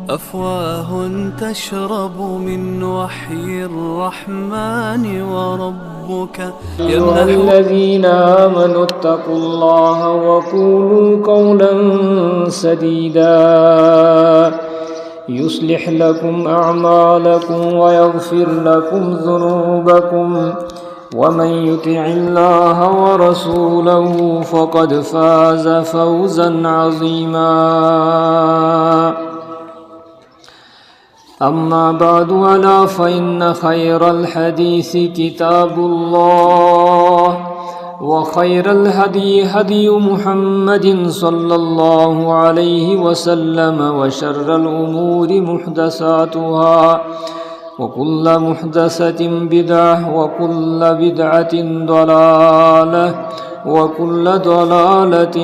أفواه تشرب من وحي الرحمن وربك أيها الذين آمنوا اتقوا الله وقولوا قولا سديدا يصلح لكم أعمالكم ويغفر لكم ذنوبكم ومن يطع الله ورسوله فقد فاز فوزا عظيما. أما بعد ألا فإن خير الحديث كتاب الله وخير الهدي هدي محمد صلى الله عليه وسلم وشر الأمور محدثاتها وكل محدثة بدعة وكل بدعة ضلالة وكل ضلالة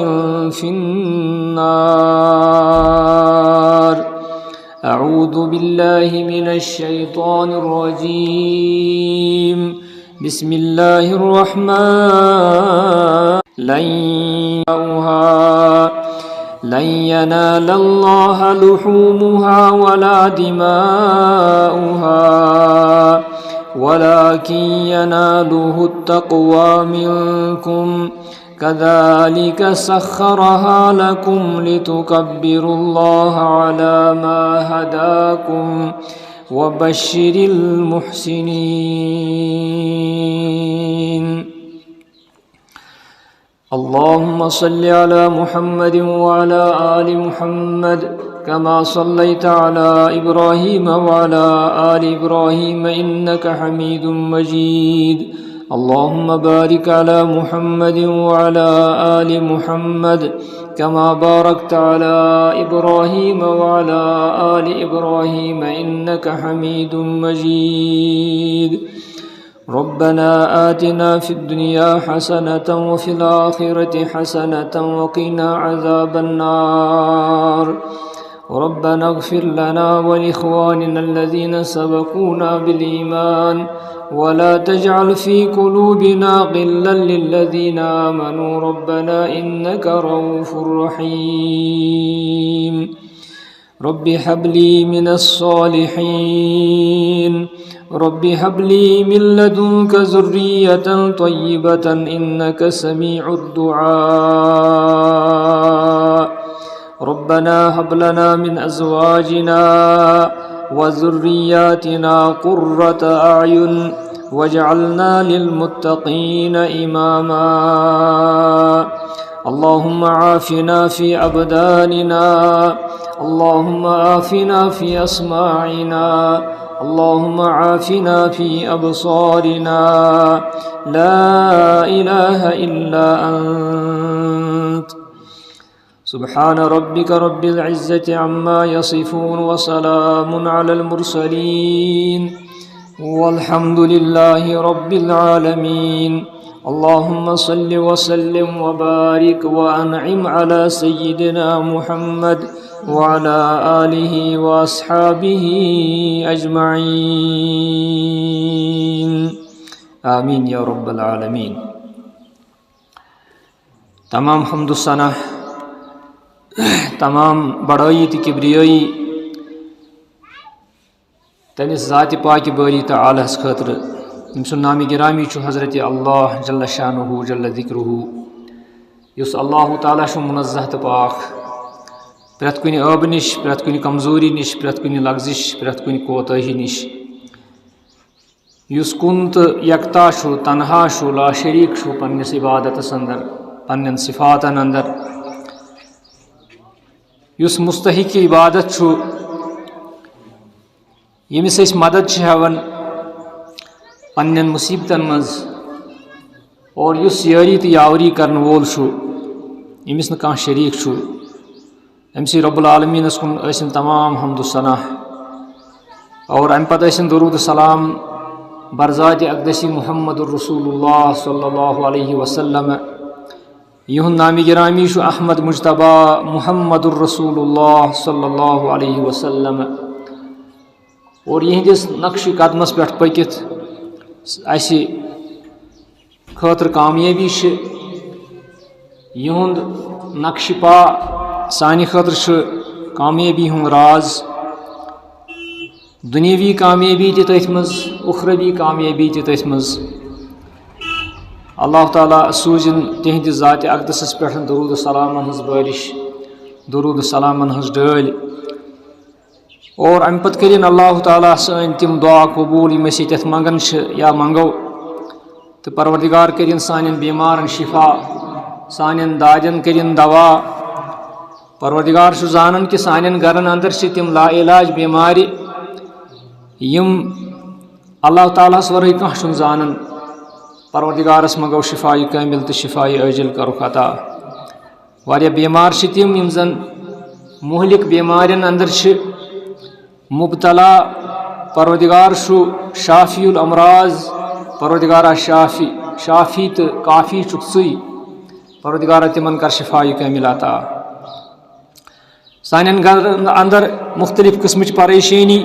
في النار. أعوذ بالله من الشيطان الرجيم. بسم الله الرحمن لن ينال الله لحومها ولا دماؤها ولكن يناله التقوى منكم كذلك سخرها لكم لتكبروا الله على ما هداكم وبشر المحسنين. اللهم صل على محمد وعلى آل محمد كما صليت على إبراهيم وعلى آل إبراهيم إنك حميد مجيد. اللهم بارك على محمد وعلى آل محمد كما باركت على إبراهيم وعلى آل إبراهيم إنك حميد مجيد. ربنا آتنا في الدنيا حسنة وفي الآخرة حسنة وقنا عذاب النار. ربنا اغفر لنا ولإخواننا الذين سبقونا بالإيمان ولا تجعل في قلوبنا غلا للذين آمنوا ربنا إنك رؤوف رحيم. رب هب لي من الصالحين رب هب لي من لدنك ذرية طيبة إنك سميع الدعاء. ربنا هب لنا من أزواجنا وذرياتنا قرة أعين واجعلنا للمتقين إماما. اللهم عافنا في أبداننا اللهم عافنا في أسماعنا اللهم عافنا في أبصارنا لا إله إلا أنت. سبحان ربك رب العزة عما يصفون وسلام على المرسلين والحمد لله رب العالمين. اللهم صل وسلم وبارك وأنعم على سيدنا محمد وعلى آله وأصحابه أجمعين آمين يا رب العالمين. تمام حمد و ثنا تمام بڑائی تو کبریائی تمس ذات پاک باری تعالیٰ خاطر یم سن نام گرامی چھو حضرت اللہ جل شانہ جل ذکرہ یس اللہ تعالیٰ چھو منزہ تو پاک پرت کن عب نش پرت کن کمزوری نش پرت کن لغزش پرت کن کوتاہی نش یس کن تو یکتا چھو تنہا چھو لا شریک چھو پنس عبادتس اندر پنن صفاتن اندر یس مستحق عبادت چھو یمس اس مدد ہیوان پنن مصیبتن مز اور یس یاری تو یاوری کرن وول چھو یمس نہ کانٛہہ شریک چھو امسی رب العالمین کن ٲسِن تمام حمد و ثنا اور ام پتہ ٲسِن درود السلام برذات اقدسی محمد الرسول اللہ صلی اللہ علیہ وسلم. یہن نامی گرامی چھو احمد مجتبہ محمد الرسول اللہ صلی اللہ علیہ وسلم اور یہندس نقش قدمس پہ پکت اسی خاطر کامیابی یہند نقش پا سانہ خاطر کامیابی ہند راز دنیاوی کامیابی تہِ تٔتھۍ منٛز اُخروی کامیابی تہِ تٔتھۍ منٛز اللہ تعالیٰ سوٗزِن تِہنٛدِ ذاتِ اقدسَس پٮ۪ٹھ درود و سلامن ہٕنٛز بٲرِش درود و سلامن ہٕنٛز ڈٲلۍ اور اَمہِ پَتہٕ کٔرِنۍ اللہ تعالیٰ سٲنۍ تِم دعا قبوٗل یِم أسۍ ییٚتٮ۪تھ منٛگان چھِ یا منگو تہٕ پروردگار کٔرِنۍ سانٮ۪ن بیمارن شفا سانٮ۪ن دادٮ۪ن کٔرِنۍ دوا پروردگار چھُ زانان کہِ سانٮ۪ن گرن اندر چھِ تِم لا علاج بیمارِ یِم اللہ تعالیٰ ہس ورٲے کانٛہہ چھُنہٕ زانان پروردگارس منگو شفایہِ کٲمِل تہٕ شفایہِ عٲجِل کرُکھ عطا واریاہ بیمار چھِ تِم یِم زن مہلِک بیمارٮ۪ن اندر چھِ مبتلا پروردگار چھُ شافی الامراض پروردگارا شافی تہٕ کافی چھُکھ ژٕے پروردگارا تِمن کر شفایہِ کٲمِل عطا سانٮ۪ن گرن اندر مختلف قٕسمٕچ پریشٲنی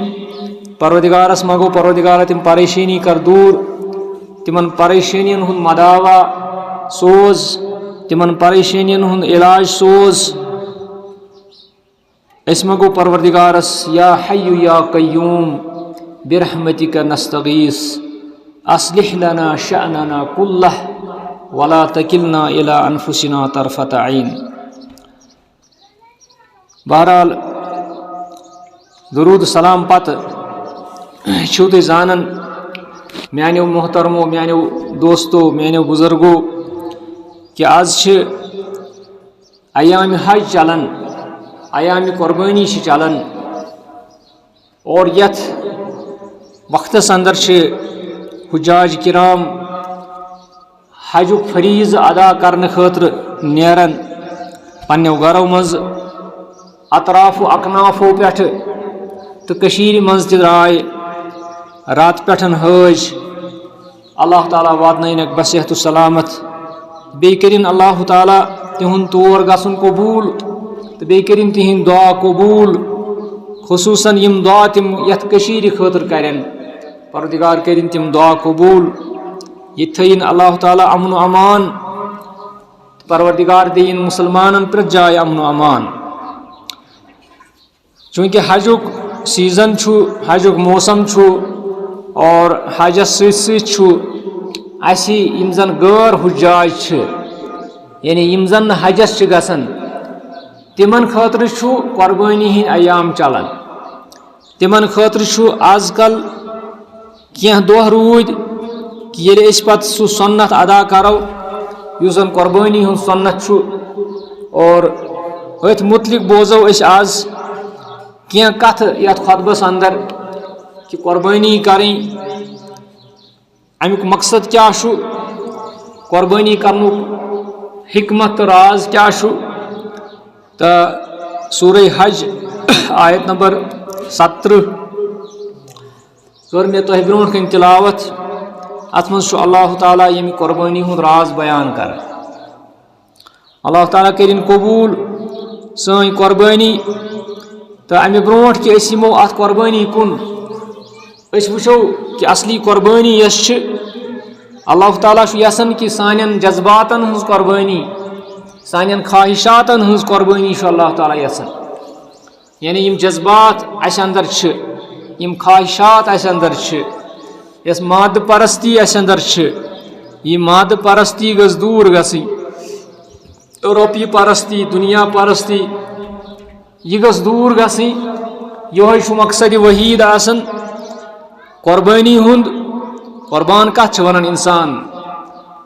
پروردگارس منگو پروردگارا تِم پریشٲنی کر دوٗر تِمن پریشٲنین ہُنٛد مداوا سوز تِمن پریشٲنین ہُنٛد علاج سوز أسۍ منگو پروردگارس یا حیُّ یا قیوٗم برحمتک نستغیث اصلح لنا شأننا کلہ ولا تکلنا الی انفسنا طرفۃ عین بہرحال درود سلام پتہٕ چھِو تُہۍ زانان میانیو محترمو میانیو دوستو میانیو بزرگو کہ آز چھِ ایام حج چلان ایام قربانی چھِ چلان اور یتھ وقتس اندر چھِ حجاج کرام حجُک فریض ادا کرنہٕ خٲطرٕ نیران پننیو گرو منٛز اطراف و اکنافو پٮ۪ٹھٕ تہٕ کٔشیٖرِ منٛز تہِ درٛاے رات پٮ۪ٹھ حٲج اللہ تعالیٰ واتنٲینکھ بصحت و سلامت بیٚیہِ کٔرِنۍ اللہ تعالیٰ تِہُنٛد تور گژھُن قبوٗل تہٕ بیٚیہِ کٔرِنۍ تِہنٛدۍ دعا قبوٗل خصوٗصاً یِم دعا تِم یتھ کٔشیٖرِ خٲطرٕ کرن پروردگار کٔرِنۍ تِم دعا قبوٗل ییٚتہِ تھٲیِن اللہ تعالیٰ امن و امان پروردگار دِیِن مُسلمانن پرٛٮ۪تھ جایہِ امن و امان چوٗنٛکہِ حجُک سیٖزن چھُ حجُک موسم چھُ اور حجس سۭتۍ سۭتۍ چھُ اَسہِ یِم زن غٲر حجاج چھِ یعنی یِم زن نہٕ حجس چھِ گژھان تِمن خٲطرٕ چھُ قۄربٲنی ہٕنٛدۍ ایام چلان تِمن خٲطرٕ چھُ آز کل کینٛہہ دۄہ روٗدۍ کہِ ییٚلہِ أسۍ پتہٕ سُہ سۄنت ادا کرو یُس زن قۄربٲنی ہُنٛد سۄنت چھُ اور أتھۍ متعلق بوزو أسۍ آز کینٛہہ کتھٕ یتھ خۄطبس اندر کہ قۄربٲنی کرٕنۍ امیُک مقصد کیاہ چھُ قۄربٲنی کرنُک حکمت تہٕ راز کیاہ چھُ تہٕ سورہ حج آیت نمبر 17 کٔر مےٚ تۄہہِ برونٛٹھ کَنۍ تِلاوت اتھ منٛز چھُ اللہ تعالیٰ ییٚمہِ قۄربٲنی ہُنٛد راز بیان کران اللہ تعالیٰ کٔرِنۍ قبوٗل سٲنۍ قۄربٲنی تہٕ امہِ برونٛٹھ کہِ أسۍ یِمو اتھ قۄربٲنی کُن أسۍ وٕچھو کہِ اصلی قۄربٲنی یۄس چھِ اللہ تعالیٰ چھُ یژھان کہِ سانٮ۪ن جذباتن ہٕنٛز قۄربٲنی سانٮ۪ن خواہشاتن ہٕنٛز قۄربٲنی چھُ اللہ تعالیٰ یژھان یعنی یِم جذبات اَسہِ اندر چھِ یِم خواہشات اَسہِ اندر چھِ یۄس مادٕ پرستی اَسہِ اندر چھِ یہِ مادٕ پرستی گٔژھ دوٗر گژھٕنۍ رۄپیہِ پرستی دُنیا پرستی یہِ گٔژھ دوٗر گژھٕنۍ یِہوے چھُ مقصد وحیٖد آسان قۄربٲنی ہُنٛد قۄربان کتھ چھِ ونان انسان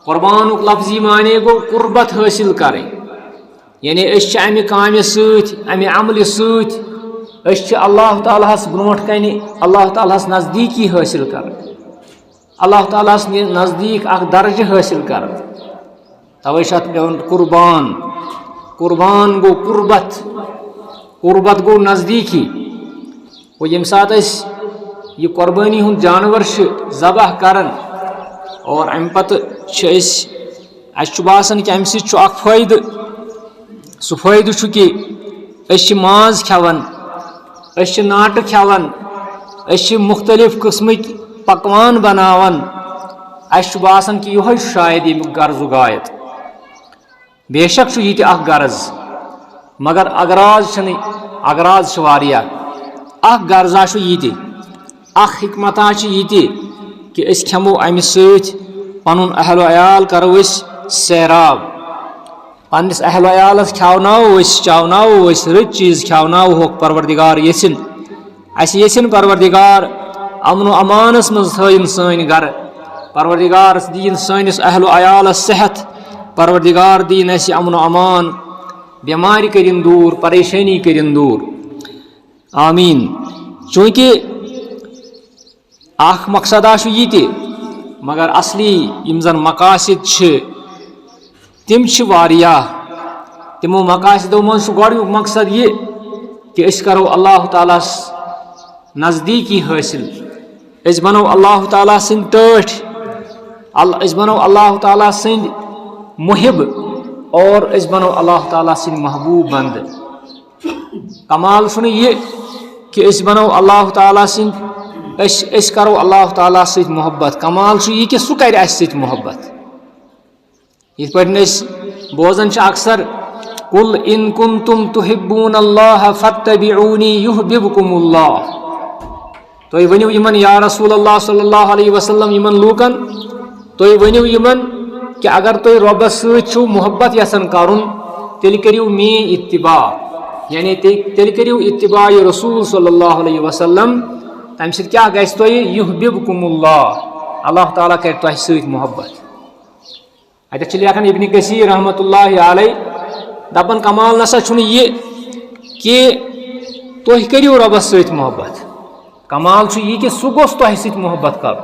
قۄربانُک لفظی معنے گوٚو قُربت حٲصِل کرٕنۍ یعنی أسۍ چھِ امہِ کامہِ سۭتۍ امہِ عملہِ سۭتۍ أسۍ چھِ اللہ تعالیٰ ہس برونٛٹھ کنہِ اللہ تعالیٰ ہس نزدیٖکی حٲصِل کران اللہ تعالیٰ ہس نزدیٖک اکھ درجہٕ حٲصِل کران توے چھُ اتھ پیٚوان قُربان قُربان گوٚو قُربت گوٚو نزدیٖکی گوٚو ییٚمہِ ساتہٕ أسۍ یہِ قۄربٲنی ہُنٛد جانور چھِ ذبح کران اور امہِ پتہٕ چھِ اَسہِ چھُ باسان کہِ امہِ سۭتۍ چھُ اکھ فٲیدٕ سُہ فٲیدٕ چھُ کہِ أسۍ چھِ ماز کھٮ۪وان أسۍ چھِ ناٹہٕ کھٮ۪وان أسۍ چھِ مختلف قٕسمٕکۍ پکوان بناوان اَسہِ چھُ باسان کہِ یِہوے چھُ شاید ییٚمیُک غرضُک غایت بے شک چھُ یہِ تہِ اکھ غرض مگر اغراض چھِ واریاہ اکھ غرضا چھُ یہِ تہِ اخ حکمتہ یہ کہ اس کھمو امہ ست پن اہل و عیال کرو اس سیراب پنس اہل و عیالس کھوناو چاوناو رت چیز کھوناو ہوک پروردگار یسن اس یسن پروردگار امن و امانس مز تھین سن گر پروردگار دین سنس اہل و عیالس صحت پروردگار دین اس امن و امان بیماری کرن دور پریشانی کرن دور آمین چونکہ اخ مقصد یہ مگر اصلی یم زن مقاصد تم تمو مقاصدو من گۄڈنیُک مقصد یہ کہ اس کرو اللہ تعالیٰ نزدیکی حاصل اس بنو اللہ تعالیٰ سن ٹاٹھ اس بنو اللہ تعالیٰ سن محب اور اس بنو اللہ تعالیٰ سن محبوب بند کمال چھُنہٕ یہ کہ اس بنو اللہ تعالیٰ سن اس کرو اللہ تعالیٰ ست محبت کمال یہ کہ سہ کر اس ست محبت یت پٲٹھۍ أسۍ بوزان چھِ اکثر قل ان کنتم تحبون اللہ فاتبعونی یحببکم اللہ تُہۍ ؤنِو یمن یا رسول اللہ صلی اللہ علیہ وسلم یمن لوکن تُہۍ ؤنِو یمن کہ اگر تُہۍ رۄبس سۭتۍ چھُو محبت یژھان کرُن تیٚلہِ کٔرِو میٛٲنۍ اتباع یعنی تیٚلہِ کٔرِو اتباع رسول صلی اللہ علیہ وسلم تمہ سۭتۍ کیٛاہ گژھِ تۄہہِ یحببکم اللہ تعالیٰ کرِ تۄہہِ سۭتۍ محبت اتٮ۪تھ چھِ لیکھان ابن کثیر رحمۃ اللہ علیہ دپان کمال نسا چھُنہٕ یہِ کہ تُہۍ کٔرِو رۄبس سۭتۍ محبت کمال چھُ یہِ کہ سُہ گوٚژھ تۄہہِ سۭتۍ محبت کرُن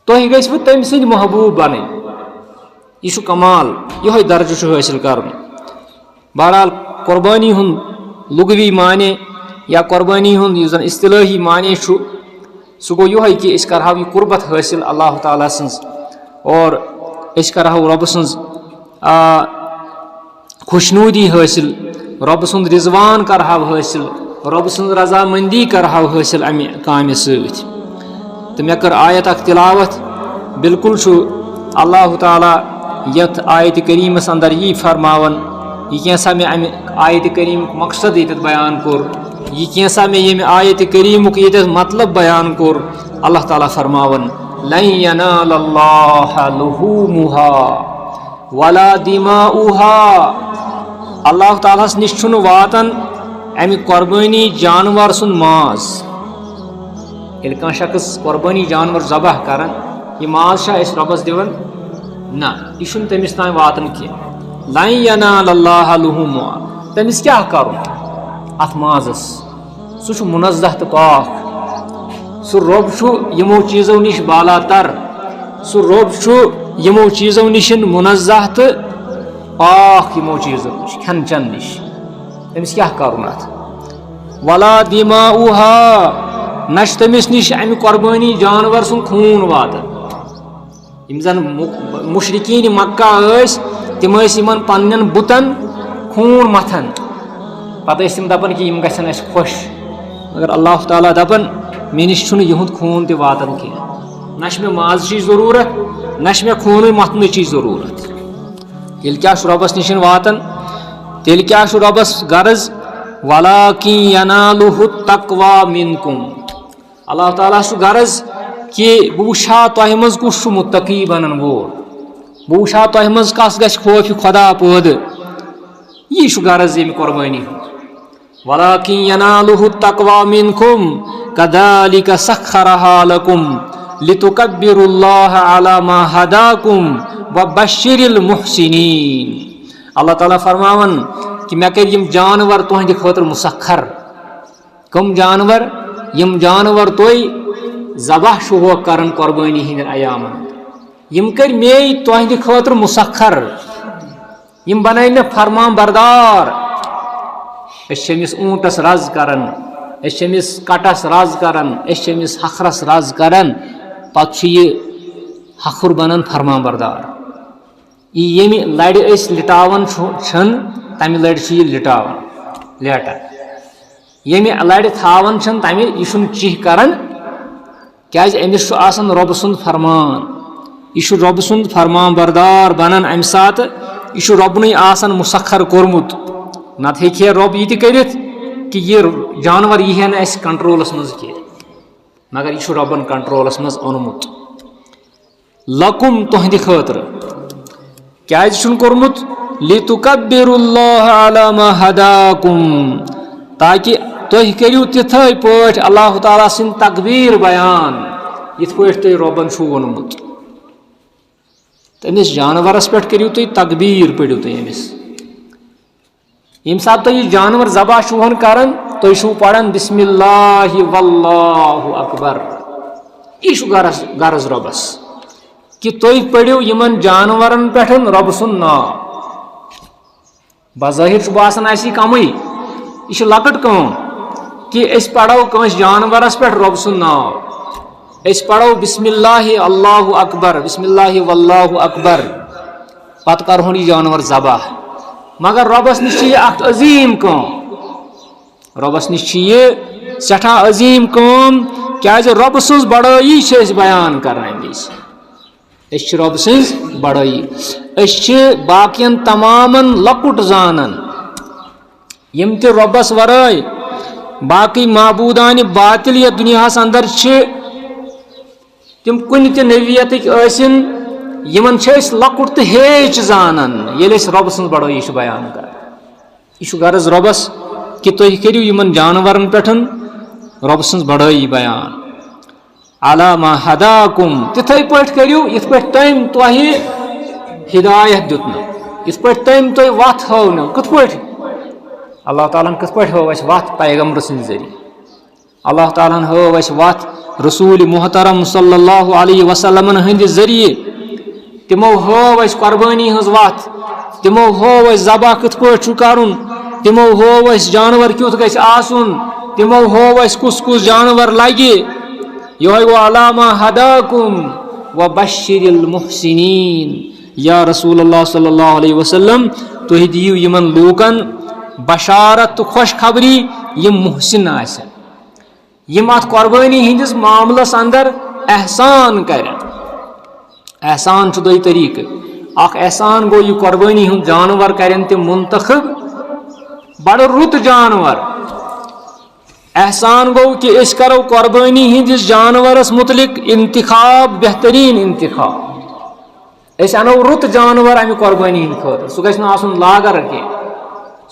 تُہۍ گٔژھِوٕ تٔمۍ سٕنٛدۍ محبوٗب بنٕنۍ یہ چھُ کمال یِہوے درجہٕ چھُ حٲصِل کرُن بہرحال قربانی ہُنٛد لغوی معنی یا قربانی ہُنٛد یُس زن اصطلٲحی معنی چھُ سُہ گوٚو یِہوے کہ أسۍ کرہاو یہِ قربت حٲصِل اللہ تعالیٰ سٕنٛز اور أسۍ کرہاو رۄبہٕ سٕنٛز خوشنوٗدی حٲصِل رۄبہٕ سُنٛد رضوان کرہاو حٲصِل رۄبہٕ سٕنٛز رضامندی کرہاو حٲصِل امہِ کامہِ سۭتۍ تہٕ مےٚ کٔر آیت اکھ تلاوت بالکل چھُ اللہ تعالیٰ یتھ آیتہِ کریٖمس اندر یی فرماوان یہ کینٛژھا مےٚ امہِ آیتہِ کریٖمُک مقصد ییٚتٮ۪تھ بیان کوٚر یہ کینٛژھا مےٚ ییٚمہِ آیتہِ کریٖمُک ییٚتٮ۪تھ مطلب بیان کوٚر اللہ تعالیٰ فرماوان لن ینال اللہ لحومها ولا دماؤها اللہ تعالیٰ ہس نش چھُنہٕ واتان امہِ قۄربٲنی جانور سُنٛد ماز ییٚلہِ کانٛہہ شخص قۄربٲنی جانور ذبح کران یہِ ماز چھا أسۍ رۄبس دِوان نہ یہِ چھُنہٕ تٔمِس تام واتان کینٛہہ لن ینال اللہ لحومها تٔمِس کیٛاہ کرُن اتھ مازس سُہ چھُ منزہ تہٕ پاک سُہ رۄب چھُ یِمو چیٖزو نِش بالا تر سُہ رۄب چھُ یِمو چیٖزو نِش منزہ تہٕ پاک یِمو چیٖزو نِش کھٮ۪ن چٮ۪ن نِش تٔمِس کیٛاہ کرُن اتھ ولا دماؤها نہ چھُ تٔمِس نِش امہِ قۄربٲنی جانور سُنٛد خوٗن واتان یِم زن مشرقیٖن مکہ ٲسۍ تِم ٲسۍ یِمن پننٮ۪ن بُتن خوٗن متھان پتہٕ ٲسۍ تِم دپان کہ یِم گژھن اَسہِ خۄش مگر اللہ تعالیٰ دپان مےٚ نِش چھُنہٕ یِہُنٛد خوٗن تہِ واتان کینٛہہ نہ چھِ مےٚ مازٕچی ضروٗرت نہ چھِ مےٚ خوٗنٕے متھنٕچی ضروٗرت تیٚلہِ کیٛاہ چھُ رۄبس نِش واتان تیٚلہِ کیٛاہ چھُ رۄبس غرض ولاکن ینالُہُ التقویٰ منکم اللہ تعالیٰ چھُ غرض کہ بہٕ وٕچھِ ہا تۄہہِ منٛز کُس چھُ مُتقی بنن وول بہٕ وٕچھِ ہا تۄہہِ منٛز کس گژھِ خوفہِ خۄدا پٲدٕ یی چھُ غرض ییٚمہِ قۄربٲنی ہُنٛد ولكن يناله التقوى منكم كذلك سخرها لكم لتكبروا الله على ما هداكم وبشر المحسنين اللہ تعالیٰ فرماون کہ مےٚ کٔرۍ یِم جانور تُہنٛدِ خٲطرٕ مسخر کٕم جانور یِم جانور تُہۍ ذبح چھُو کران قۄربٲنی ہٕنٛدٮ۪ن ایامن یِم کٔرۍ مے تُہنٛدِ خٲطرٕ مسخر یِم بنٲے مےٚ فرمان بردار أسۍ چھِ أمِس اوٗنٹس رز کران أسۍ چھِ أمِس کٹس رز کران أسۍ چھِ أمِس ہکھرس رز کران پتہٕ چھُ یہِ ہکھُر بنان فرمان بردار ییٚمہِ لرِ أسۍ لٹاوان چھِنہٕ تمہِ لرِ چھُ یہِ لٹاوان لیٹان ییٚمہِ لرِ تھاوان چھِنہٕ تمہِ یہِ چھُنہٕ چِہہ کران کیازِ أمِس چھُ آسان رۄبہٕ سُنٛد فرمان یہِ چھُ رۄبہٕ سُنٛد فرمان بردار بنان امہِ ساتہٕ یہِ چھُ رۄبنٕے آسان مسخر کوٚرمُت نتہٕ ہیٚکہِ ہے رۄب یہِ تہِ کٔرِتھ کہ یہ جانور یی ہے نہٕ اَسہِ کنٹرولس منٛز کینٛہہ مگر یہ ربن کنٹرولس مز اونمت لکم تہندِ خاطر کیازِ چھُن کوٚرمُت لِتُکبِّرُوا اللَّهَ عَلَى مَا هَدَاكُمْ تاکہ تُہۍ کٔرِو تِتھے پٲٹھۍ اللہ تعالیٰ سٕنٛدۍ تقبیٖر بیان یِتھ پٲٹھۍ تُہۍ رۄبن چھُو ووٚنمُت أمِس جانورس پٮ۪ٹھ کٔرِو تُہۍ تقبیٖر پٔرِو تُہۍ أمِس ییٚمہِ ساتہٕ تُہۍ یہِ جانور ذبح چھُہن کران تُہۍ چھُو پران بسم اللہ واللہ اکبر یہِ چھُ غرض رۄبس کہ تُہۍ پٔرِو یِمن جانورن پٮ۪ٹھ رۄبہٕ سُنٛد ناو بظٲہِر چھُ باسان اَسہِ یہِ کمٕے یہِ چھِ لۄکٕٹ کٲم کہ أسۍ پرو کٲنٛسہِ جانورس پٮ۪ٹھ رۄبہٕ سُنٛد ناو أسۍ پرو بسم اللہ اللہ اکبر بسم اللہ واللہ اکبر پتہٕ کرہون یہِ جانور ذبح مگر رۄبس نِش چھِ یہِ اکھ عظیٖم کٲم رۄبس نِش چھِ یہِ سٮ۪ٹھاہ عظیٖم کٲم کیازِ رۄبہٕ سٕنٛز بڑٲیی چھِ أسۍ بیان کران اَمہِ وِزِ أسۍ چھِ رۄبہٕ سٕنٛز بڑٲیی أسۍ چھِ باقین تمامن لۄکُٹ زانان یِم تہِ رۄبس ورٲے باقٕے معبوٗدانہِ باطِل یتھ دُنیاہس اندر چھِ تِم کُنہِ تہِ نوعیتٕکۍ ٲسِن یِمن چھِ أسۍ لۄکُٹ تہٕ ہیٚچ زانان ییٚلہِ أسۍ رۄبہٕ سٕنٛز بڑٲیی چھِ بیان کران یہِ چھُ غرض رۄبس کہ تُہۍ کٔرِو یِمن جانورن پٮ۪ٹھ رۄبہٕ سٕنٛز بڑٲیی بیان عَلَى مَا هَدَاكُمْ تِتھے پٲٹھۍ کٔرِو یِتھ پٲٹھۍ تٔمۍ تۄہہِ ہدایت دیُتنو یِتھ پٲٹھۍ تٔمۍ تۄہہِ وتھ ہٲونو کِتھ پٲٹھۍ اللہ تعالیٰ ہن کِتھ پٲٹھۍ ہٲو اَسہِ وتھ پیغمبر سٕنٛدِ ذٔریعہٕ اللہ تعالیٰ ہن ہٲو اَسہِ وتھ رسوٗلِ محترم صلی اللہ علیہ وسلمن ہٕنٛدِ ذٔریعہٕ تِمو ہٲو اَسہِ قۄربٲنی ہٕنٛز وتھ تِمو ہٲو اَسہِ ذبح کِتھ پٲٹھۍ چھُ کرُن تِمو ہٲو اَسہِ جانور کیُتھ گژھِ آسُن تِمو ہٲو اَسہِ کُس کُس جانور لگہِ یِہوے گوٚو عَلَى مَا هَدَاكُمْ وَبَشِّرِ الْمُحْسِنِينَ یا رسول اللہ صلی اللہ علیہ وسلم تُہۍ دِیِو یِمن لوٗکن بشارت تہٕ خوشخبری یِم محسن آسن یِم اتھ قۄربٲنی ہٕنٛدِس معاملس اندر احسان کرن احسان چھُ دۄیہِ طٔریٖقہٕ اکھ احسان گوٚو یہِ قۄربٲنی ہُنٛد جانور کرن تِم منتخب بڑٕ رُت جانور احسان گوٚو کہ أسۍ کرو قۄربٲنی ہٕنٛدِس جانورس متعلق انتخاب بہتریٖن انتخاب أسۍ انو رُت جانور امہِ قۄربٲنی ہٕنٛدِ خٲطرٕ سُہ گژھِ نہٕ آسُن لاگر کینٛہہ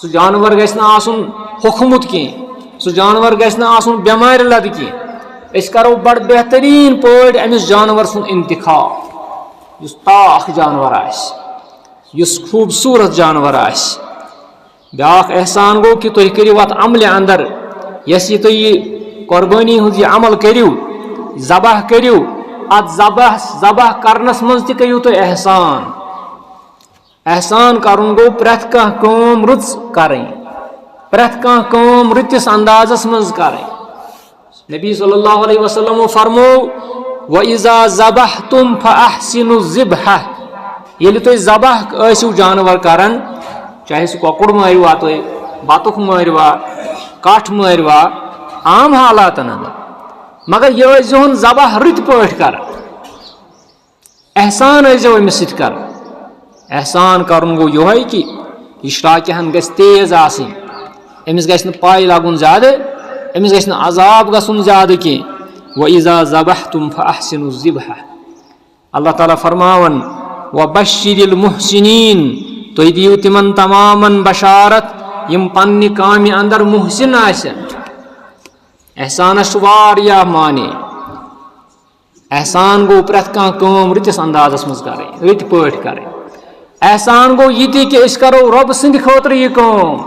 سُہ جانور گژھِ نہٕ آسُن ہوٚکھمُت کینٛہہ سُہ جانور گژھِ نہٕ آسُن بٮ۪مارِ لدٕ کینٛہہ أسۍ کرو بڑٕ بہتریٖن پٲٹھۍ أمِس جانور سُنٛد انتخاب یُس تاکھ جانور آسہِ یُس خوٗبصوٗرت جانور آسہِ بیٛاکھ احسان گوٚو کہ تُہۍ کٔرِو اتھ عملہِ اندر یۄس یہِ تُہۍ یہِ قۄربٲنی ہُنٛد یہِ عمل کٔرِو ذبح کٔرِو اتھ ذبح کرنس منٛز تہِ کٔرِو تُہۍ احسان احسان کرُن گوٚو پرٛٮ۪تھ کانٛہہ کٲم رٕژ کرٕنۍ پرٛٮ۪تھ کانٛہہ کٲم رٕتِس اندازس منٛز کرٕنۍ نبی صلی اللہ علیہ وسلمو فرمو وَإِذَا ذَبَحْتُمْ فَأَحْسِنُوا الذِّبْحَ ییٚلہِ تُہۍ ذبح ٲسِو جانور کران چاہے سُہ کۄکُر مٲروا تُہۍ بطُخ مٲروا کٹھ مٲروا عام حالاتن اندر مگر یہِ ٲسۍزِہون ذبح رٕتۍ پٲٹھۍ کران احسان ٲسۍزیو أمِس سۭتۍ کران احسان کرُن گوٚو یِہوے کہِ یہِ شراکہِ ہن گژھِ تیز آسٕنۍ أمِس گژھِ نہٕ پاے لگُن زیادٕ أمِس گژھِ نہٕ عذاب گژھُن زیادٕ کینٛہہ وَإِذَا ذَبَحْتُمْ فَأَحْسِنُوا الذِّبْحَ اللہ تعالیٰ فرماوان وَبَشِّرِ الْمُحْسِنِينَ تُہۍ دِیِو تِمن تمامن بشارت یِم پننہِ کامہِ اندر محسن آسن احسانس چھُ واریاہ معنے احسان گوٚو پرٛٮ۪تھ کانٛہہ کٲم رٕتِس اندازس منٛز کرٕنۍ رٕتۍ پٲٹھۍ کرٕنۍ احسان گوٚو یہِ تہِ کہ أسۍ کرو رۄبہٕ سٕنٛدِ خٲطرٕ یہِ کٲم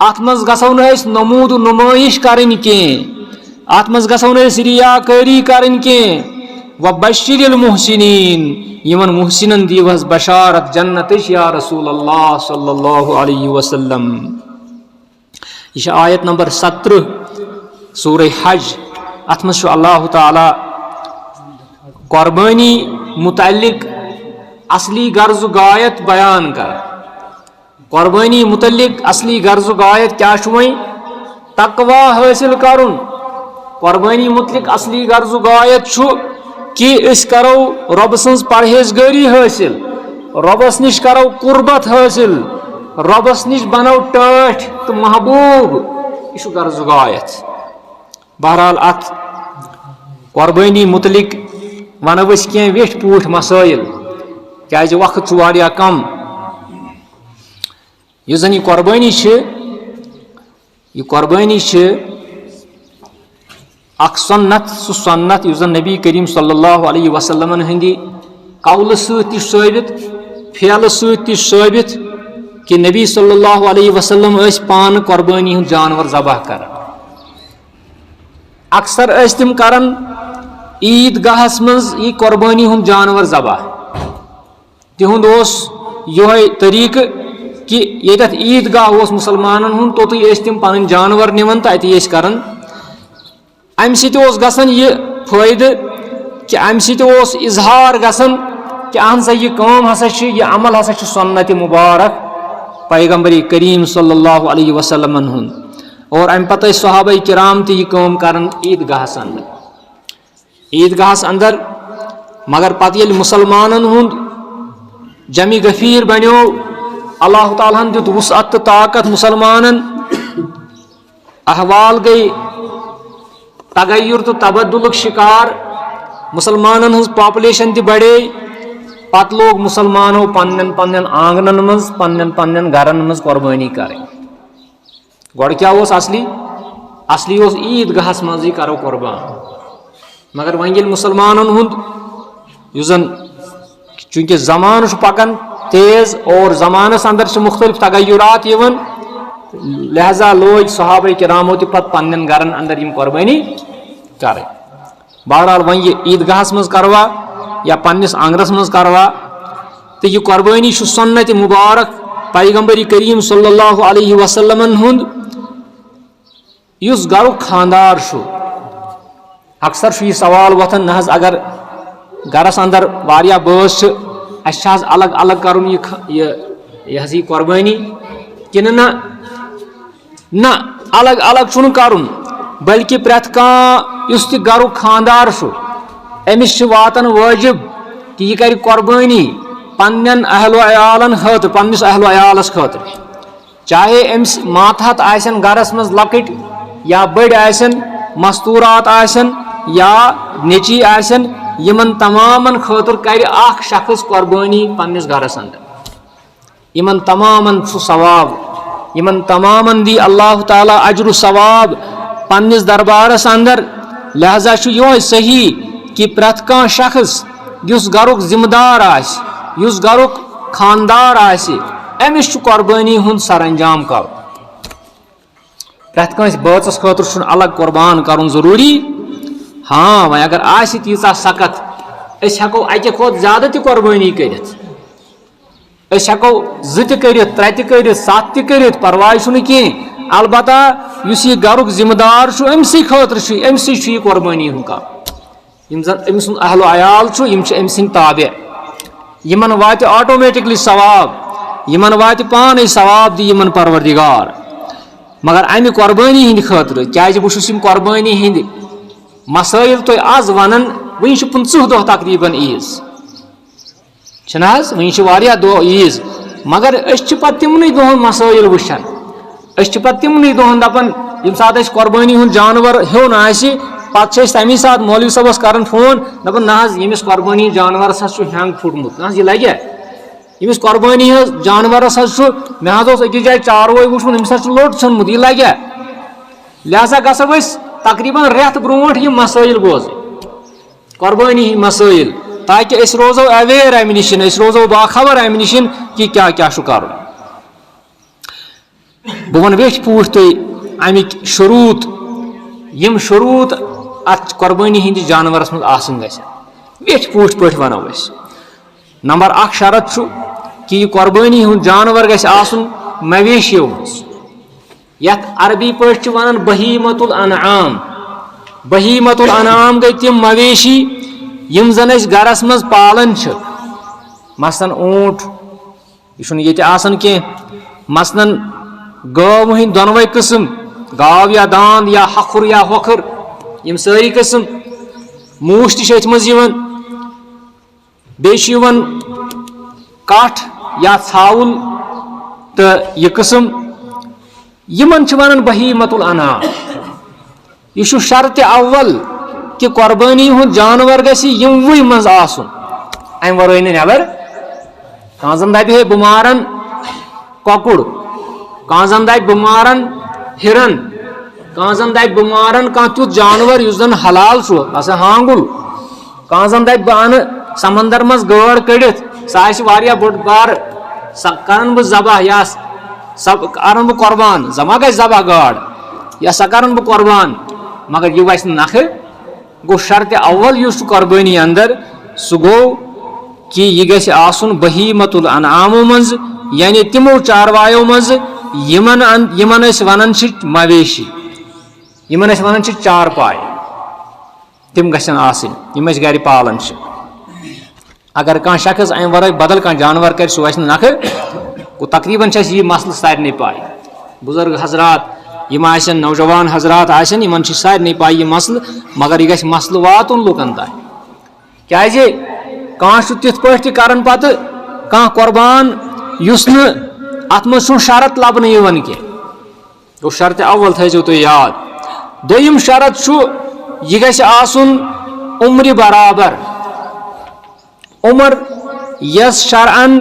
اتھ منٛز گژھو نہٕ أسۍ نموٗد و نُمٲیش کرٕنۍ کینٛہہ اتھ منٛز گژھو نہٕ أسۍ ریاکٲری کرٕنۍ کینٛہہ وَبَشِّرِ الْمُحْسِنِیٖن یِمن محسنن دِیِو حظ بشارت جنتٕچ یا رسول اللہ صلی اللہ علیہ وسلم یہ چھِ آیت نمبر 17 سورہ حج اتھ منٛز چھُ اللہ تعالیٰ قۄربٲنی متعلق اصلی غرض و غایت بیان کران قۄربٲنی متعلق اصلی غرض و غایت کیٛاہ چھُ وۄنۍ تقوا حٲصِل کرُن قۄربٲنی متعلق اصلی غرض و غایت چھُ کہ أسۍ کرو رۄبہٕ سٕنٛز پرہیزگٲری حٲصِل رۄبس نِش کرو قُربت حٲصِل رۄبس نِش بنو ٹٲٹھۍ تہٕ محبوٗب یہِ چھُ غرض و غایت بہرحال اتھ قربانی متعلق ونو کی ویٹھ پوٹ مسائل کیازِ وقت واریاہ کم یُس زن یہ قربانی اخ سنت سہ سنت یُس زن نبی کریم صلی اللہ علیہ وسلم ہندی قول ثابت فعل ثابت کہ نبی صلی اللہ علیہ وسلم پان قربانی ہند جانور ذبح کر اکثر تم کران عید گاہس مز یہ قربانی ہند جانور ذبح تہند یہ طریقہ کہ یتھ عید گاہ مسلمانن ہند توتھی تم پن جانور نوان تو اتھی کران امہ سۭتۍ اوس گژھان یہ فٲیدٕ کہ امہ سۭتۍ اوس اظہار گژھان کہ اہن سا یہ کٲم ہسا چھِ یہ عمل ہسا چھُ سنت مبارک پیغمبر کریم صلی اللہ علیہ وسلم ہند اور امہ پتہٕ ٲسۍ صحابہ کرام تہِ یہ کٲم کران عید گاہس اندر مگر پتہٕ ییٚلہِ مسلمانن ہند جمع غفیر بنیو اللہ تعالیٰ ہن دیُت وسعت تہٕ طاقت مسلمانن احوال گئی تغیر تو تبدلک شکار مسلمانن ہز پاپولیشن تہ بڑے پتہ لوگ مسلمانوں پنن آنگنن مز پنن گرن مز قربانی کریں گوڑ کیا اصلی عید گاہس مز کرو قربان مگر ون یل مسلمانن ہند زن چونکہ زمانہ پکان تیز اور زمانس اندر مختلف تغیرات لہذا لوگ صحابہ کرامو تہ پتہ پنن گرن اندر یم قربانی کریں بہرحال ون یہ عید گاہس مز کروا یا پنس آنگنس مز کروا تو یہ قربانی سنت مبارک پیغمبر کریم صلی اللہ علیہ وسلم ہند اس گرک خاندار اکثر یہ سوال وتھان نہ اگر گرس اندر واریاہ بٲژ چھ اسہ الگ الگ کرن یہ قربانی کن نہ الگ الگ چھ کرن بلکہ پریت کان اس تہ گرک خاندار امس واتن واجب کہ یہ کر قربانی پنن اہل و عیالن خاطر پنس اہل و عیالس خاطر چاہے امس ماتحت آسن گرس مز لکٹ یا بڑ آسن مستورات آسن یا نیچی آسن یمن تمامن خاطر کر اخ شخص قربانی پنس گرس اندر یمن تمامن سہ ثواب یمن تمامن دی اللہ تعالی اجر و ثواب پنس دربارس اندر لہذا یہ صحیح کہ پریت کان شخص اس گرک ذمہ دار اس گرک خاندار امس قربانی ہند سر انجام کر پریت کانس بٲژس خاطر الگ قربان کرن ضروری ہاں وۄنۍ اگر آسہِ تیٖژاہ سخت أسۍ ہٮ۪کو اکہِ کھۄتہٕ زیادٕ تہِ قربٲنی کٔرِتھ أسۍ ہٮ۪کو 2 تہِ کٔرِتھ 3 تہِ کٔرِتھ 7 تہِ کٔرِتھ پرواے چھُنہٕ کینٛہہ البتہ یُس یہِ گرُک ذمہ دار چھُ أمسٕے خٲطرٕ چھُ أمسٕے چھُ یہِ قربٲنی ہُنٛد کَرُن یِم زن أمۍ سُنٛد اہل و عیال چھُ یِم چھِ أمۍ سٕنٛدۍ تابع یِمن واتہِ آٹومیٹکلی ثواب یِمن واتہِ پانے ثواب دِ یِمن پروردگار مگر امہِ قربٲنی ہٕنٛدِ خٲطرٕ کیازِ بہٕ چھُس یِم قربٲنی ہٕنٛدِ مسائل تۄہہِ آز ونان وٕنہِ چھِ 50 دۄہ تقریٖبن عیٖز چھِنہٕ حظ وٕنہِ چھِ واریاہ دۄہ عیٖز مگر أسۍ چھِ پتہٕ تِمنٕے دۄہن مسائل وٕچھان أسۍ چھِ پتہٕ تِمنٕے دۄہن دپان ییٚمہِ ساتہٕ اَسہِ قربٲنی ہُنٛد جانور ہیوٚن آسہِ پتہٕ چھِ أسۍ تمی ساتہٕ مولوی صٲبس کران فون دپان نہ حظ ییٚمِس قربٲنی جانورس حظ چھُ ہینٛگ پھُٹمُت نہ حظ یہِ لگیا ییٚمِس قربٲنی حظ جانورس حظ چھُ مےٚ حظ اوس أکِس جایہِ چاروٲے وٕچھمُت أمِس حظ چھُ لوٚٹ ژھنمُت یہِ لگیا لہذا گژھو أسۍ تقریٖبن رٮ۪تھ برونٛٹھ یِم مسائل بوزٕنۍ قربٲنی ہٕنٛدۍ مسائل تاکہِ أسۍ روزو اویر امہِ نِش أسۍ روزو باخبر امہِ نِش کہ کیٛاہ کیٛاہ چھُ کرُن بہٕ ونہٕ ویٹھۍ پٲٹھۍ تۄہہِ امِکۍ شروٗط یِم شروٗط اتھ قربٲنی ہٕنٛدِس جانورس منٛز آسٕنۍ گژھن ویٹھۍ پٲٹھۍ ونو أسۍ نمبر 1 شرط چھُ کہ یہِ قربٲنی ہُنٛد جانور گژھِ آسُن مویشیو منٛز یتھ عربی پٲٹھۍ چھِ ونان بہیمۃ الانعام بہیمۃ الانعام گٔے تِم مویشی یِم زن أسۍ گرس منٛز پالان چھِ مثلاً اوٗنٹ یہِ چھُنہٕ ییٚتہِ آسان کینٛہہ مثلاً گٲو ہٕنٛدۍ دۄنوَے قٕسم گاو یا داند یا ہکھُر یا ہۄکھٕر یِم سٲری قٕسم موٗش تہِ چھِ أتھۍ منٛز یِوان بیٚیہِ چھِ یِوان کٹھ یا ژھاوُل تہٕ یہِ قٕسم یِمن چھِ ونان بہیمۃ الانعام یہ شرط اول کہ قربانی ہند جانور گی مز آسن ام ورٲے نہٕ نٮ۪بر کانٛہہ زن دپہِ ہے بہٕ مارن کۄکُر کانٛہہ زن دپہِ بہٕ مارن ہِرن کانٛہہ زن دپہِ بہٕ مارن کانٛہہ تیُتھ جانور یُس زن حلال چھُ باسا ہانگُل کانٛہہ زن دپہِ بہٕ انہٕ سمندر منٛز گٲڈ کٔڑِتھ سۄ آسہِ واریاہ بٔڑ بارٕ سۄ کرن بہٕ ذبح یا سۄ کرن بہٕ قۄربان زما گژھِ ذبح گاڈ یا سۄ کرن بہٕ قۄربان مگر یہِ وسہِ نہٕ نکھٕ گوٚو شرطِ اول یُس چھُ قۄربٲنی اندر سُہ گوٚو کہ یہ گژھِ آسُن بہیمۃ الانعامو منٛز یعنی تِمو چاروایو منٛز یِمن أسۍ ونان چھِ مویشی یِمن أسۍ ونان چھِ چارپاے تِم گژھن آسٕنۍ یِم أسۍ گرِ پالان چھِ اگر کانٛہہ شخص امہِ ورٲے بدل کانٛہہ جانور کرِ سُہ وسہِ نہٕ نکھٕ گوٚو تقریٖباً چھِ اَسہِ یہِ مسلہٕ سارنٕے پاے بُزرگ حضرات یِم آسن نوجوان حضرات آسن یِمن چھِ سارنٕے پاے یہِ مسلہٕ مگر یہِ گژھِ مسلہٕ واتُن لُکن تام کیازِ کانٛہہ چھُ تِتھ پٲٹھۍ تہِ کران پتہٕ کانٛہہ قۄربان یُس نہٕ اتھ منٛز چھُنہٕ شرط لبنہٕ یِوان کینٛہہ گوٚو شرطِ اول تھٲیزیو تُہۍ یاد دوٚیِم شرط چھُ یہِ گژھِ آسُن عمرِ برابر عمر یۄس شرعن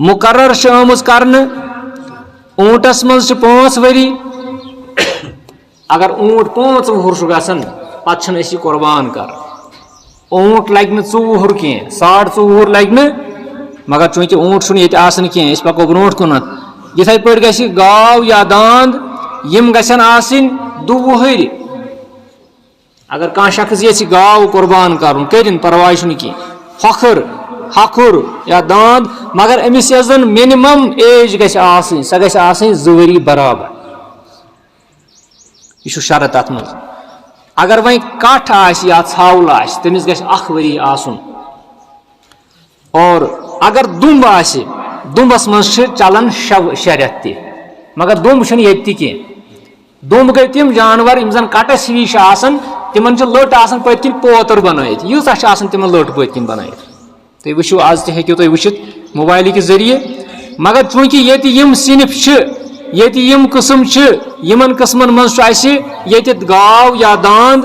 مقرر چھِ آمٕژ کرنہٕ اوٗنٹس منٛز چھِ 5 ؤری اگر اوٗنٹ 5 وُہُر چھُ گژھان پتہٕ چھِنہٕ أسۍ یہِ قۄربان کران اوٗنٹ لگہِ نہٕ 2 وُہُر کینٛہہ 2.5 وُہُر لگہِ نہٕ مگر چوٗنٛکہِ اوٗنٹ چھُنہٕ ییٚتہِ آسان کینٛہہ أسۍ پکو برونٛٹھ کُنتھ یِتھٕے پٲٹھۍ گژھِ گاو یا داند یِم گژھن آسٕنۍ 2 وُہٕرۍ اگر کانٛہہ شخص یژھِ گاو قۄربان کرُن کٔرِنۍ پرواے چھُنہٕ کینٛہہ ہۄکھُر یا داند مگر أمِس یۄس زن مِنِمم ایج گژھِ آسٕنۍ سۄ گژھِ آسٕنۍ 2 ؤری برابر یہِ چھُ شرط اتھ منٛز اگر وۄنۍ کٹھ آسہِ یا ژھاوُل آسہِ تٔمِس گژھِ 1 ؤری آسُن اور اگر دُمب آسہِ دُمبس منٛز چھِ چلان 6 رٮ۪تھ تہِ مگر دُمب چھُنہٕ ییٚتہِ تہِ کینٛہہ دُمب گٔے تِم جانور یِم زن کٹس ہِوی چھِ آسان تِمن چھِ لٔٹ آسان پٔتۍ کِنۍ پوتر بنٲیِتھ ییٖژاہ چھِ آسان تِمن لٔٹ پٔتۍ کِنۍ بنٲیِتھ تُہۍ وٕچھِو آز تہِ ہیٚکِو تُہۍ وٕچھِتھ موبایلہٕ کہِ ذٔریعہٕ مگر چوٗنٛکہِ ییٚتہِ یِم صنف چھِ ییٚتہِ یِم قٕسم چھِ یِمن قٕسمن منٛز چھُ اَسہِ ییٚتہِ گاو یا داند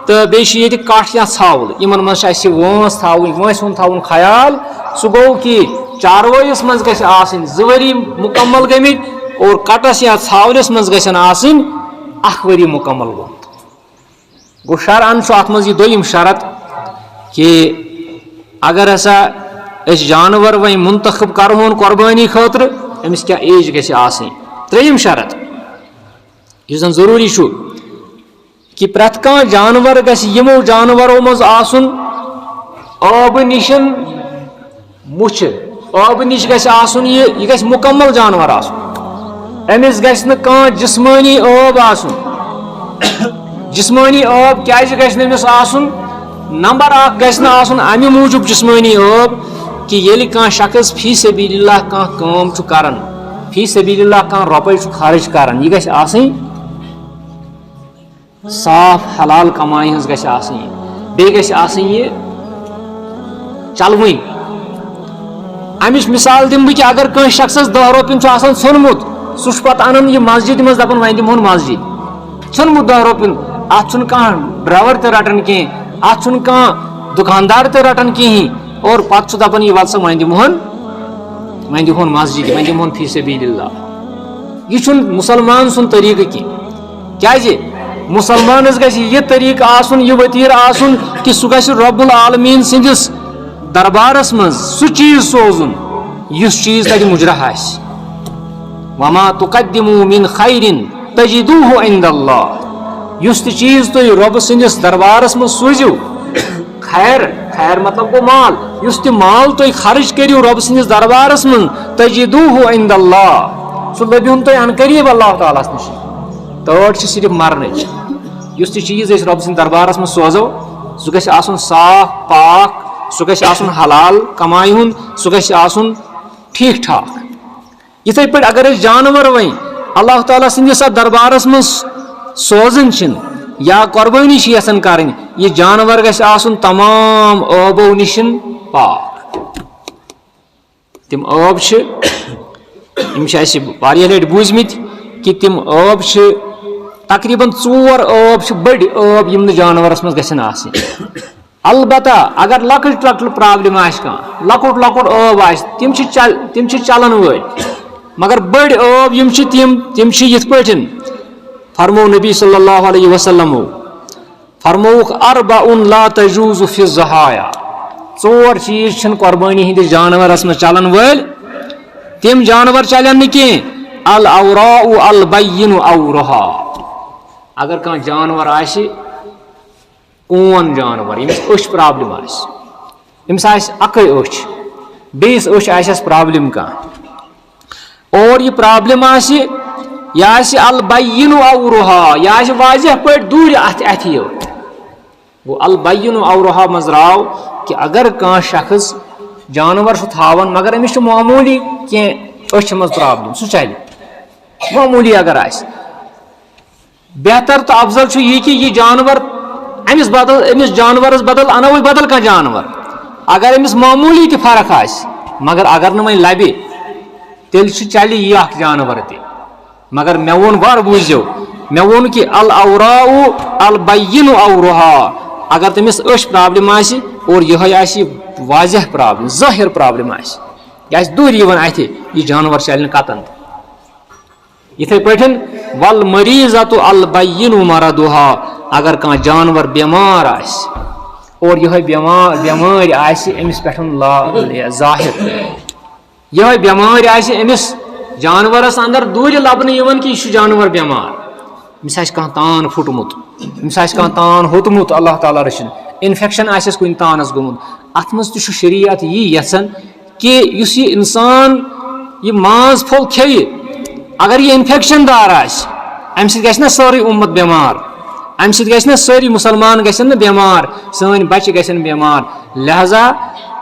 تہٕ بیٚیہِ چھِ ییٚتہِ کٹھ یا ژھاوُل یِمن منٛز چھِ اَسہِ وٲنٛس تھاوٕنۍ وٲنٛسہِ ہُنٛد تھاوُن خیال سُہ گوٚو کہِ چاروٲیِس منٛز گژھِ آسٕنۍ 2 ؤری مُکمل گٔمٕتۍ اور کٹس یا ژھاولِس منٛز گژھن آسٕنۍ 1 ؤری مُکمل گوٚمُت گوٚو شرعن چھُ اتھ منٛز یہِ دوٚیِم شرط کہِ اگر ہسا أسۍ جانور وۄنۍ منتخب کرہون قۄربٲنی خٲطرٕ أمِس کیاہ ایج گژھِ آسٕنۍ 3یِم شرط یُس زن ضروٗری چھُ کہِ پرٛٮ۪تھ کانٛہہ جانور گژھِ یِمو جانورو منٛز آسُن آبہٕ نِش مُچھِ آبہٕ نِش گژھِ آسُن یہِ گژھِ مُکمل جانور آسُن أمِس گژھِ نہٕ کانٛہہ جسمٲنی ٲب آسُن جسمٲنی ٲب کیازِ گژھِ نہٕ أمِس آسُن نمبر 1 گژھِ نہٕ آسُن امہِ موٗجوٗب جسمٲنی ٲب کہِ ییٚلہِ کانٛہہ شخص فی سبیٖل اللہ کانٛہہ کٲم چھُ کران فی سبیٖل اللہ کانٛہہ رۄپے چھُ خرٕچ کران یہِ گژھِ آسٕنۍ صاف حلال کمایہِ ہٕنٛز گژھِ آسٕنۍ بیٚیہِ گژھِ آسٕنۍ یہِ چلوٕنۍ امِچ مثال دِمہٕ بہٕ کہِ اگر کٲنٛسہِ شخصس 10 رۄپیُن چھُ آسان ژھیوٚنمُت سُہ چھُ پتہٕ انان یہِ مسجد منٛز دپان وۄنۍ دِمہون مسجد ژھیوٚنمُت 10 رۄپیُن اتھ چھُنہٕ کانٛہہ ڈرایور تہِ رٹان کینٛہہ اتھ چھُنہٕ کانٛہہ دُکاندار تہِ رٹان کِہیٖنۍ اور پتہٕ چھُ دپان یہِ ول سا وۄنۍ دِمہون مسجد وۄنۍ دِمہون فی سبیٖل اللہ یہِ چھُنہٕ مُسلمان سُنٛد طریٖقہٕ کینٛہہ کیازِ مُسلمانس گژھِ یہِ طریٖقہٕ آسُن یہِ ؤتیٖر آسُن کہِ سُہ گژھِ رۄب العالمیٖن سٕنٛدِس دربارس منٛز سُہ چیٖز سوزُن یُس چیٖز تتہِ مُجرح آسہِ وما تُقدِموٗ مِن خیرٍ تجدوٗہ عند اللہ یُس تہِ چیٖز تُہۍ رۄبہٕ سٕنٛدِس دربارس منٛز سوٗزِو خیر مطلب گوٚو مال یُس تہِ مال تُہۍ خرٕچ کٔرِو رۄبہٕ سٕنٛدِس دربارس منٛز تجدوٗہ عند اللہ سُہ لٔبِہُن تۄہہِ ان قریٖب اللہ تعالیٰ ہس نِش تٲٹ چھِ صرف مرنٕچ یُس تہِ چیٖز أسۍ رۄبہٕ سٕنٛدِس دربارس منٛز سوزو سُہ گژھِ آسُن صاف پاک سُہ گژھِ آسُن حلال کمایہِ ہُنٛد سُہ گژھِ آسُن ٹھیٖک ٹھاک یِتھٕے پٲٹھۍ اگر أسۍ جانور وۄنۍ اللہ تعالیٰ سٕنٛدِس اتھ دربارس منٛز سوزان چھِنۍ یا قۄربٲنی چھِ یژھان کرٕنۍ یہِ جانور گژھِ آسُن تمام ٲبو نِش پاک تِم ٲب چھِ یِم چھِ اَسہِ واریاہ لٹہِ بوٗزمٕتۍ کہِ تِم ٲب چھِ تقریباً 4 ٲب چھِ بٔڑۍ ٲب یِم نہٕ جانورَس منٛز گژھن آسٕنۍ. البتہ اگر لۄکٕٹ لۄکٕٹ پرابلم آسہِ کانٛہہ لۄکُٹ لۄکُٹ ٲب آسہِ تِم چھِ چلان وٲلۍ مگر بٔڑۍ ٲب یِم چھِ تِم چھِ یِتھ پٲٹھۍ فرمو نبی صلی اللہ علیہ وسلمو فرمووُکھ اربعٌ لا تجوز فی الضحایا 4 چیٖز چھِنہٕ قۄربٲنی ہِنٛدِس جانورَس منٛز چلان وٲلۍ تِم جانور چلن نہٕ کینٛہہ العوراء البین عورها اگر کانٛہہ جانور آسہِ کون جانور ییٚمِس أچھ پرابلم آسہِ أمِس آسہِ اَکٕے أچھ بیٚیِس أچھ آسٮ۪س پرابلم کانٛہہ اور یہِ پرابلم آسہِ یہِ آسہِ البین عورها یہِ آسہِ واضح پٲٹھۍ دوٗرِ اَتھِ گوٚو البین عورها منٛز درٛاو کہِ اگر کانٛہہ شخص جانور چھُ تھاوان مگر أمِس چھُ معموٗلی کینٛہہ أچھِ منٛز پرابلم سُہ چلہِ معموٗلی اگر آسہِ بہتر تہٕ افضل چھُ یہِ کہِ یہِ جانور أمِس جانورس بدل اَنو أسۍ بدل کانٛہہ جانور اگر أمِس معموٗلی تہِ فرق آسہِ مگر اگر نہٕ وۄنۍ لبہِ تیٚلہِ چھُ چلہِ یہِ اکھ جانور تہِ مگر مےٚ ووٚن گۄڈٕ بوٗزِو مےٚ ووٚن کہِ العوراء البین عورها اگر تٔمِس أچھ پرابلم آسہِ اور یِہوے آسہِ واضح پرابلم ظٲہِر پرابلم آسہِ یہِ آسہِ دوٗرِ یِوان اَتھِ یہِ جانور چلہِ نہٕ کتن تہِ یِتھے پٲٹھۍ والمریضۃ البین مرضها اگر کانٛہہ جانور بٮ۪مار آسہِ اور یِہوے بٮ۪مٲرۍ آسہِ أمِس پٮ۪ٹھ ظٲہِر یِہوے بٮ۪مٲرۍ آسہِ أمِس جانورس اندر دوٗرِ لبنہٕ یِوان کہِ یہِ چھُ جانور بٮ۪مار أمِس آسہِ کانٛہہ تان پھُٹمُت أمِس آسہِ کانٛہہ تان ہوٚتمُت اللہ تعالیٰ رٔچھِنۍ انفیکشن آسٮ۪س کُنہِ تانس گوٚمُت اتھ منٛز تہِ چھُ شریعت یی یژھان کہِ یُس یہِ انسان یہِ ماز پھوٚل کھیٚیہِ اگر یہِ انفیکشن دار آسہِ امہِ سۭتۍ گژھِ نا سٲرٕے اُمت بٮ۪مار امہِ سۭتۍ گژھِ نا سٲری مُسلمان گژھن نہٕ بٮ۪مار سٲنۍ بچہِ گژھن بٮ۪مار لہذا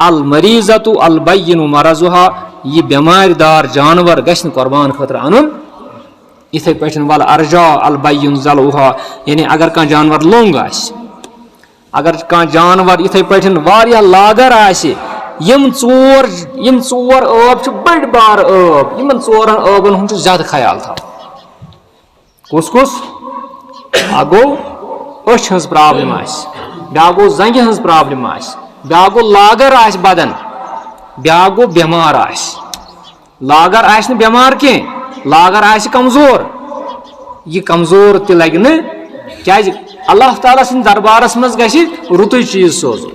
المریضۃ البین مرضها یہِ بٮ۪مارِ دار جانور گژھِ نہٕ قۄربان خٲطرٕ انُن یِتھے پٲٹھۍ والارجاء البین ذلعها یعنی اگر کانٛہہ جانور لوٚنٛگ آسہِ اگر کانٛہہ جانور یِتھے پٲٹھۍ واریاہ لاگَر آسہِ یِم ژور ٲب چھِ بٔڑۍ بار ٲب یِمن 4 ٲبن ہُنٛد چھُ زیادٕ خیال تھاوُن کُس اکھ گوٚو أچھ ہٕنٛز پرابلم آسہِ بیاکھ گوٚو زنٛگہِ ہٕنٛز پرابلم آسہِ بیاکھ گوٚو لاگَر آسہِ بدن بیاکھ گوٚو بٮ۪مار آسہِ لاگَر آسہِ نہٕ بٮ۪مار کینٛہہ لاگَر آسہِ کمزور یہِ کمزور تہِ لگہِ نہٕ کیازِ اللہ تعالیٰ سٕنٛدِ دربارس منٛز گژھِ رُتُے چیٖز سوزُن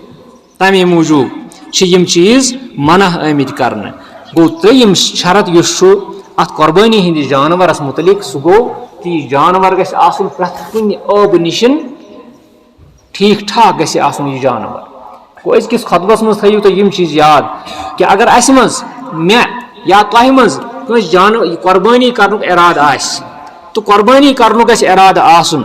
تمے موٗجوٗب چھِ یِم چیٖز منع آمٕتۍ کرنہٕ گوٚو 3یِم شرط یُس چھُ اتھ قۄربٲنی ہٕنٛدِس جانورس مُتعلق سُہ گوٚو کہِ یہِ جانور گژھِ آسُن پرٛٮ۪تھ کُنہِ ٲبہٕ نِش ٹھیٖک ٹھاک گژھِ آسُن یہِ جانور گوٚو أزکِس خۄطبس منٛز تھٲیِو تُہۍ یِم چیٖز یاد کہِ اگر اسہِ منٛز مےٚ یا تۄہہِ منٛز کٲنٛسہِ قۄربٲنی کرنُک ارادٕ آسہِ تہٕ قۄربٲنی کرنُک گژھِ ارادٕ آسُن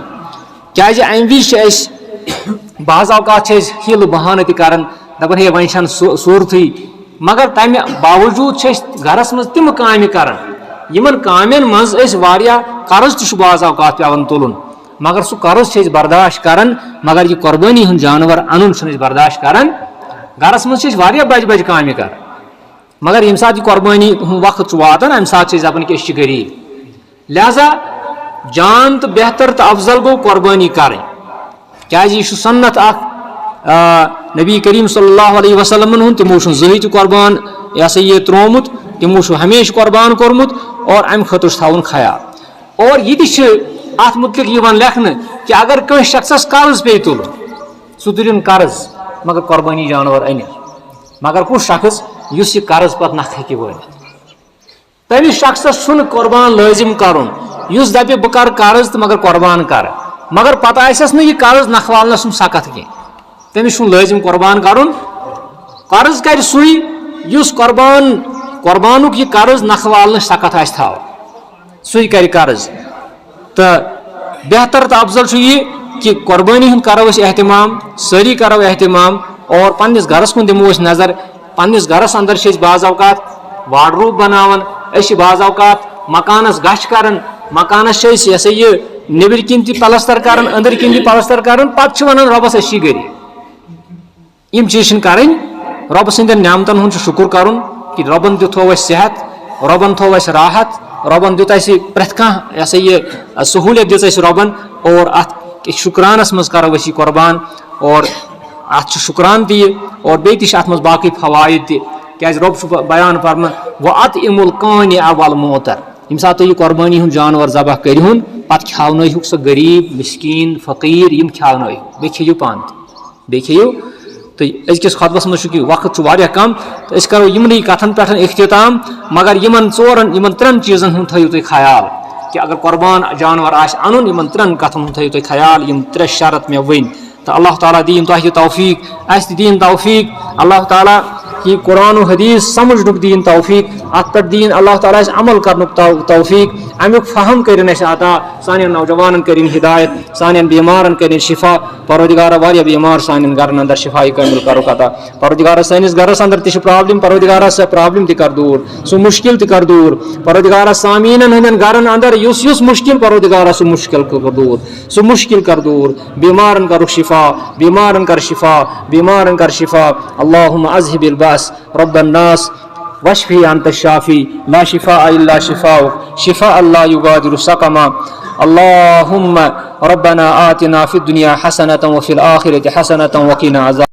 کیازِ امہِ وِزِ چھِ أسۍ بعض اوقات چھِ أسۍ ہیٖلہٕ بہانہٕ تہِ کران دپان ہے وۄنۍ چھنہٕ صوٗرتھٕے مگر تمہِ باوجوٗد چھِ أسۍ گرس منٛز تِم کامہِ کران یِمن کامٮ۪ن منٛز أسۍ واریاہ قرض تہِ چھُ بعض اوقات پیٚوان تُلُن مگر سُہ قرض چھِ أسۍ برداشت کران مگر یہِ قۄربٲنی ہُنٛد جانور انُن چھِنہٕ أسۍ برداشت کران گرس منٛز چھِ أسۍ واریاہ بجہِ کامہِ کران مگر ییٚمہِ ساتہٕ یہِ قۄربٲنی ہُنٛد وقت چھُ واتان امہِ ساتہٕ چھِ أسۍ دپان کہِ أسۍ چھِ غریٖب لہذا جان تہٕ بہتر تہٕ افضل گوٚو قۄربٲنی کرٕنۍ کیازِ یہِ چھُ سنت اکھ نبی کریم صلی اللہ علیہ وسلمن ہُنٛد تِمو چھُنہٕ زٕہٕنۍ تہِ قۄربان یہِ ہسا یہِ تروومُت تِمو چھُ ہمیشہِ قۄربان کوٚرمُت اور امہِ خٲطرٕ چھُ تھاوُن خیال اور یہِ تہِ چھِ اتھ مُتعلق یِوان لیکھنہٕ کہِ اگر کٲنٛسہِ شخصس قرض پیٚیہِ تُلُن سُہ تُلِن قرض مگر قۄربٲنی جانور أنِتھ مگر کُس شخص یُس یہِ قرض پتہٕ نکھٕ ہیٚکہِ وٲلِتھ تٔمِس شخصس چھُنہٕ قۄربان لٲزِم کرُن یُس دپہِ بہٕ کرٕ قرض تہٕ مگر قۄربان کرٕ مگر پتہٕ آسٮ۪س نہٕ یہِ قرض نکھوالنس سُنٛد سخت کینٛہہ تٔمِس چھُنہٕ لٲزِم قۄربان کرُن قرض کرِ سُے یُس قۄربانُک یہِ قرض نکھوالنٕچ سخت آسہِ تھاوُن سُے کرِ قرض تہٕ بہتر تہٕ افضل چھُ یہِ کہِ قۄربٲنی ہُنٛد کرو أسۍ احتمام سٲری کرو احتمام اور پننِس گرس کُن دِمو أسۍ نظر پننِس گرس اندر چھِ أسۍ بعض اوقات واڈروب بناوان أسۍ چھِ بعض اوقات مکانس گچھ کران مکانس چھِ أسۍ یہِ ہسا یہِ نیبرۍ کِنۍ تہِ پلستر کران أنٛدٕرۍ کِنۍ تہِ پلستر کران پتہٕ چھِ ونان رۄبس أسۍ چھِ غریٖب یِم چیٖز چھِنہٕ کرٕنۍ رۄبہٕ سٕنٛدٮ۪ن نعمتن ہُنٛد چھُ شُکُر کرُن کہِ رۄبن تہِ تھوو اَسہِ صحت رۄبن تھوو اَسہِ راحت رۄبن دیُت اَسہِ پرٛٮ۪تھ کانٛہہ یہِ ہسا یہِ سہوٗلیت دِژ اَسہِ رۄبن اور اَتھ شُکرانس منٛز کرو أسۍ یہِ قۄربان اور اَتھ چھُ شُکران تہِ یہِ اور بیٚیہِ تہِ چھِ اَتھ منٛز باقٕے فوایِد تہِ کیازِ رۄب چھُ بیان فرمان وَأَطْعِمُوا الْقَانِعَ وَالْمُعْتَرَ ییٚمہِ ساتہٕ تُہۍ یہِ قۄربٲنی ہُنٛد جانور ذبح کٔرۍہُن پتہٕ کھیاونٲیہُکھ سُہ غریٖب مِسکیٖن فقیٖر یِم کھیاونٲیہُکھ بیٚیہِ کھیٚیِو پانہٕ تہِ بیٚیہِ کھیٚیِو تُہۍ أزکِس خۄطبس منٛز چھُ کہِ وقت چھُ واریاہ کم تہٕ أسۍ کرو یِمنٕے کتھن پٮ۪ٹھ اختتام مگر یِمن ژورن یِمن ترٛٮ۪ن چیٖزن ہُنٛد تھٲیِو تُہۍ خیال کہِ اگر قۄربان جانور آسہِ انُن یِمن ترٛٮ۪ن کتھن ہُنٛد تھٲیِو تُہۍ خیال یِم ترٛےٚ شرط مےٚ ؤنۍ تہٕ اللہ تعالیٰ دِیِن تۄہہِ تہِ توفیٖق اَسہِ تہِ دِیِن توفیٖق اللہ تعالیٰ یہِ قرآن و حدیٖث سمجھنُک دِیِن توفیٖق اَتھ پٮ۪ٹھ دِیِن اللہ تعالیٰ اَسہِ عمل کرنُک توفیٖق امیُک فہم کٔرِنۍ اَسہِ عطا سانٮ۪ن نوجوانن کٔرِنۍ ہدایت سانٮ۪ن بیمارن کٔرِنۍ شفا پروردگارا واریاہ بیمار سانٮ۪ن گرن اندر شفایہِ کٲمِل کرُکھ عطا پروردگارا سٲنِس گرس اندر تہِ چھِ پرابلم پروردگارا سۄ پرابلم تہِ کر دوٗر سُہ مُشکل تہِ کر دوٗر پروردگارا سامیٖنن ہٕنٛدٮ۪ن گرن اندر یُس یُس مُشکل پروردگارا سُہ مُشکل کر دوٗر سُہ مُشکل کر دوٗر بیمارن کرُکھ شفا بیمارن کر شفا بیمارن کر شفا اللہُم اذہب البأس رب الناس واشفی انت الشافی لا شفاء الا شفاؤک شفاء لا یغادر سقما اللہم ربنا آتنا فی الدنیا حسنة وفی الآخرة حسنة وقنا عذاب